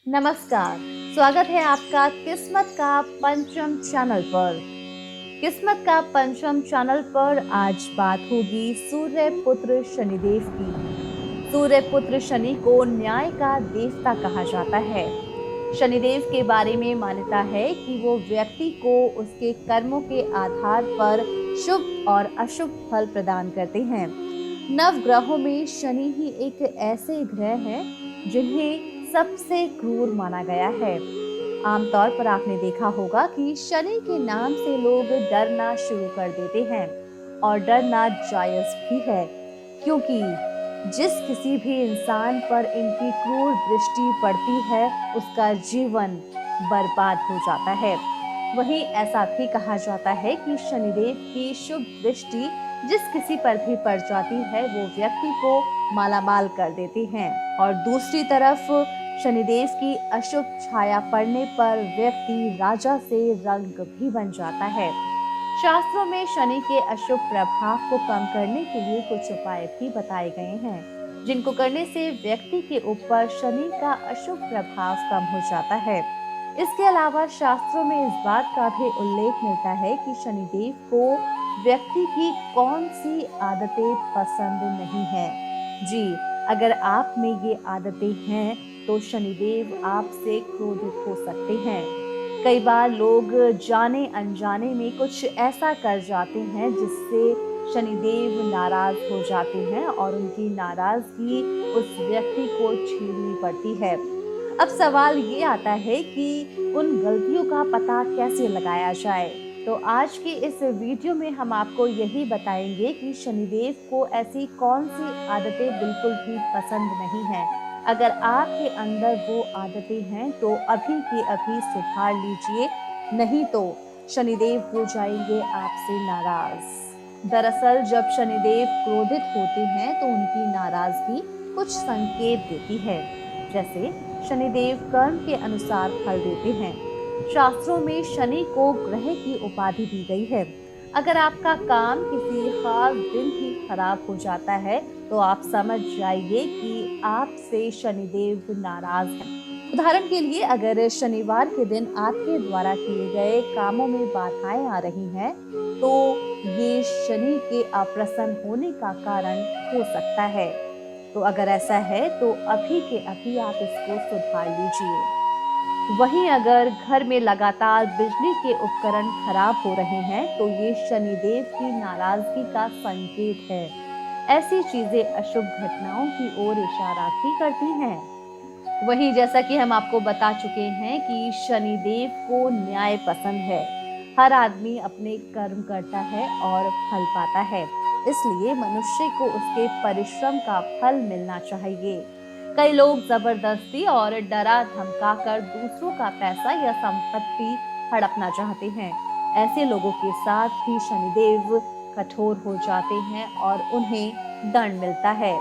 नमस्कार। स्वागत है आपका किस्मत का पंचम चैनल पर। किस्मत का पंचम चैनल पर आज बात होगी सूर्य पुत्र शनिदेव की। सूर्य पुत्र शनि को न्याय का देवता कहा जाता है। शनिदेव के बारे में मान्यता है कि वो व्यक्ति को उसके कर्मों के आधार पर शुभ और अशुभ फल प्रदान करते हैं। नव ग्रहों में शनि ही एक ऐसे ग्रह है जिन्हें सबसे क्रूर माना गया है। आमतौर पर आपने देखा होगा कि शनि के नाम से लोग डरना शुरू कर देते हैं और डरना जायज भी है, क्योंकि जिस किसी भी इंसान पर इनकी क्रूर दृष्टि पड़ती है उसका जीवन बर्बाद हो जाता है। वहीं ऐसा भी कहा जाता है कि शनिदेव की शुभ दृष्टि जिस किसी पर भी पड़ जाती है वो व्यक्ति को मालामाल कर देती हैं, और दूसरी तरफ शनिदेव की अशुभ छाया पड़ने पर व्यक्ति राजा से रंग भी बन जाता है। शास्त्रों में शनि के अशुभ प्रभाव को कम करने के लिए कुछ उपाय भी बताए गए हैं, जिनको करने से व्यक्ति के ऊपर शनि का अशुभ प्रभाव कम हो जाता है। इसके अलावा शास्त्रों में इस बात का भी उल्लेख मिलता है कि शनिदेव को व्यक्ति की कौन सी आदतें पसंद नहीं है। जी, अगर आप में ये आदतें हैं तो शनिदेव आपसे क्रोधित हो सकते हैं। कई बार लोग जाने अनजाने में कुछ ऐसा कर जाते हैं जिससे शनिदेव नाराज हो जाते हैं और उनकी नाराजगी उस व्यक्ति को झेलनी पड़ती है। अब सवाल ये आता है कि उन गलतियों का पता कैसे लगाया जाए। तो आज की इस वीडियो में हम आपको यही बताएंगे कि शनिदेव को ऐसी कौन सी आदतें बिल्कुल भी पसंद नहीं है। अगर आपके अंदर वो आदतें हैं तो अभी के अभी सुधार लीजिए, नहीं तो शनिदेव हो जाएंगे आपसे नाराज। दरअसल जब शनिदेव क्रोधित होते हैं तो उनकी नाराजगी कुछ संकेत देती है। जैसे शनिदेव कर्म के अनुसार फल देते हैं। शास्त्रों में शनि को ग्रह की उपाधि दी गई है। अगर आपका काम किसी खास दिन ही खराब हो जाता है तो आप समझ जाइए कि आपसे शनिदेव नाराज हैं। उदाहरण के लिए, अगर शनिवार के दिन आपके द्वारा किए गए कामों में बाधाएं आ रही हैं तो ये शनि के अप्रसन्न होने का कारण हो सकता है। तो अगर ऐसा है तो अभी के अभी आप इसको सुधार लीजिए। वहीं अगर घर में लगातार बिजली के उपकरण खराब हो रहे हैं तो ये शनिदेव की नाराजगी का संकेत है। ऐसी चीजें अशुभ घटनाओं की ओर इशारा भी करती हैं। वहीं जैसा कि हम आपको बता चुके हैं कि शनिदेव को न्याय पसंद है। हर आदमी अपने कर्म करता है और फल पाता है, इसलिए मनुष्य को उसके परिश्रम का फल मिलना चाहिए। कई लोग जबरदस्ती और डरा धमका कर दूसरों का पैसा या संपत्ति हड़पना चाहते हैं। ऐसे लोगों के साथ भी शनिदेव कठोर हो जाते हैं और उन्हें दंड मिलता है।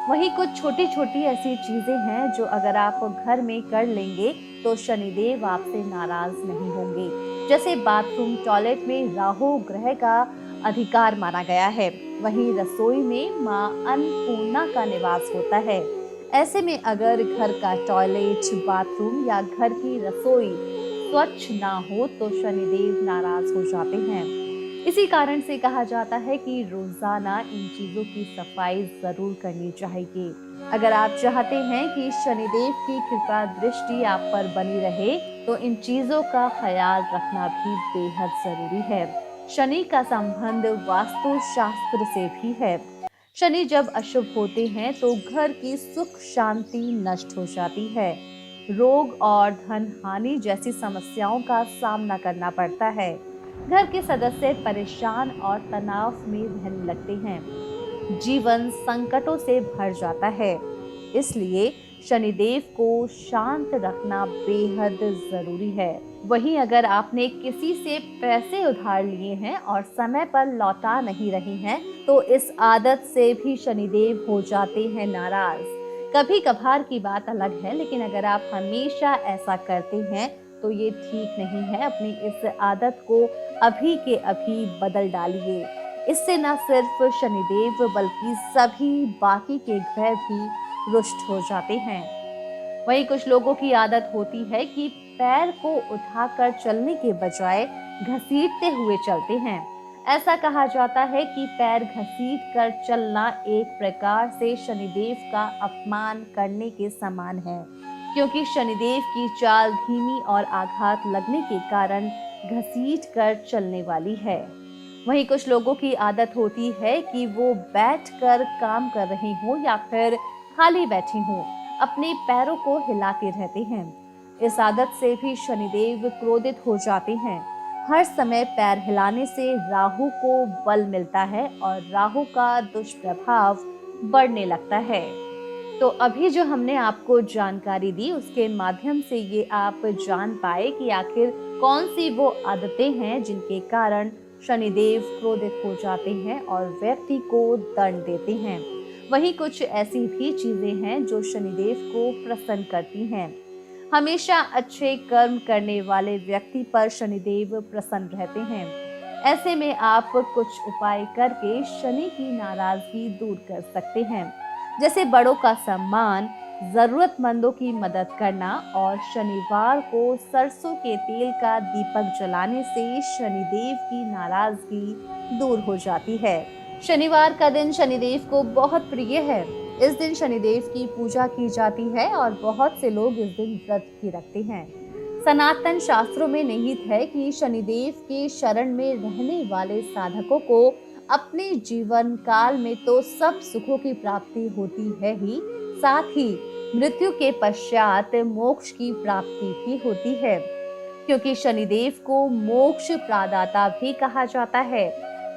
वहीं कुछ छोटी छोटी ऐसी चीजें हैं जो अगर आप घर में कर लेंगे तो शनिदेव आपसे नाराज नहीं होंगे। जैसे बाथरूम टॉयलेट में राहु ग्रह का अधिकार माना गया है। वहीं रसोई में मां अन्नपूर्णा का निवास होता है। ऐसे में अगर घर का टॉयलेट, बाथरूम या घर की रसोई स्वच्छ ना हो तो शनिदेव नाराज हो जाते हैं। इसी कारण से कहा जाता है कि रोजाना इन चीजों की सफाई जरूर करनी चाहिए। अगर आप चाहते हैं कि शनिदेव की कृपा दृष्टि आप पर बनी रहे तो इन चीजों का ख्याल रखना भी बेहद जरूरी है। शनि का संबंध वास्तु शास्त्र से भी है। शनि जब अशुभ होते हैं तो घर की सुख शांति नष्ट हो जाती है। रोग और धन हानि जैसी समस्याओं का सामना करना पड़ता है। घर के सदस्य परेशान और तनाव में रहने लगते हैं। जीवन संकटों से भर जाता है। इसलिए शनिदेव को शांत रखना बेहद जरूरी है। वहीं अगर आपने किसी से पैसे उधार लिए हैं और समय पर लौटा नहीं रहे हैं तो इस आदत से भी शनिदेव हो जाते हैं नाराज। कभी कभार की बात अलग है, लेकिन अगर आप हमेशा ऐसा करते हैं तो ये ठीक नहीं है। अपनी इस आदत को अभी के अभी बदल डालिए। इससे न सिर्फ शनिदेव बल्कि सभी बाकी के ग्रह भी रुष्ट हो जाते हैं। वहीं कुछ लोगों की आदत होती है कि पैर को उठाकर चलने के बजाय घसीटते हुए चलते हैं। ऐसा कहा जाता है कि पैर घसीट कर चलना एक प्रकार से शनिदेव का अपमान करने के समान है, क्योंकि शनिदेव की चाल धीमी और आघात लगने के कारण घसीट कर चलने वाली है। वहीं कुछ लोगों की आदत होती है कि वो बैठकर काम कर रहे हों या फिर खाली बैठे हों, अपने पैरों को हिलाते रहते हैं। इस आदत से भी शनिदेव क्रोधित हो जाते हैं। हर समय पैर हिलाने से राहु को बल मिलता है और राहु का दुष्प्रभाव बढ़ने लगता है। तो अभी जो हमने आपको जानकारी दी उसके माध्यम से ये आप जान पाए कि आखिर कौन सी वो आदतें हैं जिनके कारण शनिदेव क्रोधित हो जाते हैं और व्यक्ति को दंड देते हैं। वहीं कुछ ऐसी भी चीजें हैं जो शनिदेव को प्रसन्न करती हैं। हमेशा अच्छे कर्म करने वाले व्यक्ति पर शनिदेव प्रसन्न रहते हैं। ऐसे में आप कुछ उपाय करके शनि की नाराजगी दूर कर सकते हैं, जैसे बड़ों का सम्मान, जरूरतमंदों की मदद करना और शनिवार को सरसों के तेल का दीपक जलाने से शनिदेव की नाराजगी दूर हो जाती है। शनिवार का दिन शनिदेव को बहुत प्रिय है। इस दिन शनिदेव की पूजा की जाती है और बहुत से लोग इस दिन व्रत भी रखते हैं। सनातन शास्त्रों में निहित है कि शनिदेव के शरण में रहने वाले साधकों को अपने जीवन काल में तो सब सुखों की प्राप्ति होती है ही, साथ ही मृत्यु के पश्चात मोक्ष की प्राप्ति भी होती है, क्योंकि शनिदेव को मोक्ष प्रदाता भी कहा जाता है।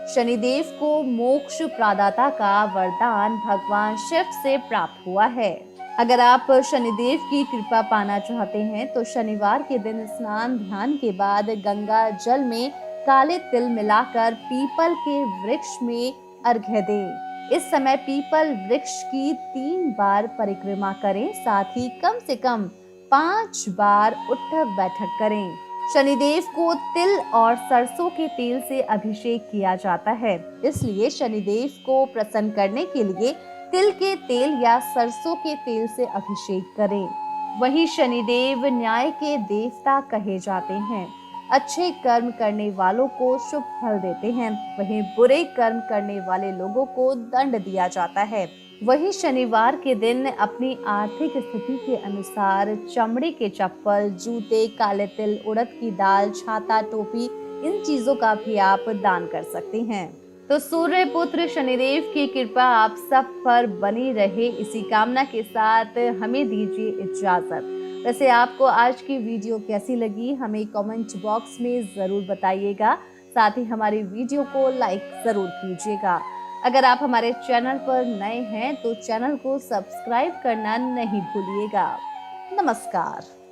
शनिदेव को मोक्ष प्रदाता का वरदान भगवान शिव से प्राप्त हुआ है। अगर आप शनिदेव की कृपा पाना चाहते हैं तो शनिवार के दिन स्नान ध्यान के बाद गंगा जल में काले तिल मिलाकर पीपल के वृक्ष में अर्घ्य दें। इस समय पीपल वृक्ष की 3 बार परिक्रमा करें, साथ ही कम से कम 5 बार उठक बैठक करें। शनिदेव को तिल और सरसों के तेल से अभिषेक किया जाता है, इसलिए शनिदेव को प्रसन्न करने के लिए तिल के तेल या सरसों के तेल से अभिषेक करें। वहीं शनिदेव न्याय के देवता कहे जाते हैं। अच्छे कर्म करने वालों को शुभ फल देते हैं, वहीं बुरे कर्म करने वाले लोगों को दंड दिया जाता है। वहीं शनिवार के दिन अपनी आर्थिक स्थिति के अनुसार चमड़े के चप्पल, जूते, काले तिल, उड़द की दाल, छाता, टोपी, इन चीजों का भी आप दान कर सकते हैं। तो सूर्य पुत्र शनिदेव की कृपा आप सब पर बनी रहे, इसी कामना के साथ हमें दीजिए इजाजत। वैसे आपको आज की वीडियो कैसी लगी हमें कमेंट बॉक्स में जरूर बताइएगा। साथ ही हमारी वीडियो को लाइक जरूर कीजिएगा। अगर आप हमारे चैनल पर नए हैं तो चैनल को सब्सक्राइब करना नहीं भूलिएगा। नमस्कार।